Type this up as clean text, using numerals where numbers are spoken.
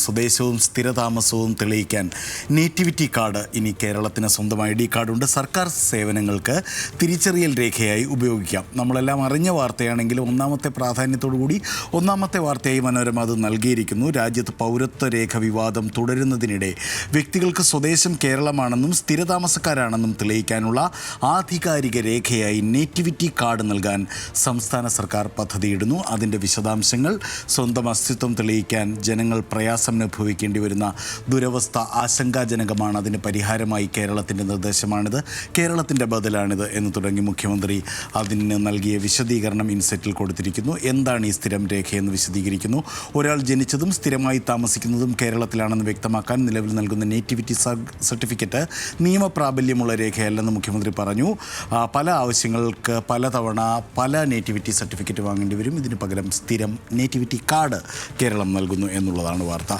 സ്വദേശവും സ്ഥിരതാമസവും തെളിയിക്കാൻ nativity card ഇനി കേരളത്തിന് സ്വന്തം ID കാർഡുണ്ട്. സർക്കാർ സേവനങ്ങൾക്ക് തിരിച്ചറിയൽ രേഖയായി ഉപയോഗിക്കാം. നമ്മളെല്ലാം അറിഞ്ഞ വാർത്തയാണെങ്കിലും ഒന്നാമത്തെ പ്രാധാന്യത്തോടുകൂടി ഒന്നാമത്തെ വാർത്തയായി മനോരമ അത് നൽകിയിരിക്കുന്നു. രാജ്യത്ത് പൗരത്വ രേഖ വിവാദം തുടരുന്നതിനിടെ വ്യക്തികൾക്ക് സ്വദേശം കേരളമാണെന്നും സ്ഥിരതാമസക്കാരാണെന്നും തെളിയിക്കാനുള്ള ആധികാരിക രേഖയായി നേറ്റിവിറ്റി കാർഡ് നൽകാൻ സംസ്ഥാന സർക്കാർ പദ്ധതിയിടുന്നു. അതിൻ്റെ വിശദാംശങ്ങൾ: സ്വന്തം അസ്തിത്വം തെളിയിക്കാൻ ജനങ്ങൾ പ്രയാസം അനുഭവിക്കേണ്ടി വരുന്ന ദുരവസ്ഥ ആശങ്കാജനകമാണ്. അതിന് പരിഹാരമായി കേരളത്തിൻ്റെ നിർദ്ദേശമാണിത്, കേരളത്തിൻ്റെ ബദലാണിത് എന്ന് തുടങ്ങി മുഖ്യമന്ത്രി അതിന് നൽകിയ വിശദീകരണം ഇൻസെറ്റിൽ കൊടുത്തിരിക്കുന്നു. എന്താണ് ഈ സ്ഥിരം രേഖയെന്ന് വിശദീകരിക്കുന്നു. ഒരാൾ ജനിച്ചതും സ്ഥിരമായി താമസിക്കുന്നതും കേരളത്തിലാണെന്ന് വ്യക്തമാക്കാൻ നിലവിൽ നൽകുന്ന നേറ്റിവിറ്റി സർട്ടിഫിക്കറ്റ് നിയമപ്രാബല്യമുള്ള രേഖയല്ലെന്ന് മുഖ്യമന്ത്രി പറഞ്ഞു. പല ആവശ്യങ്ങൾക്ക് പലതവണ പല നേറ്റിവിറ്റി സർട്ടിഫിക്കറ്റ് വാങ്ങേണ്ടി വരും. ഇതിന് പകരം സ്ഥിരം നേറ്റിവിറ്റി കാർഡ് കേരളം നൽകുന്നു എന്നുള്ളതാണ് വാർത്ത.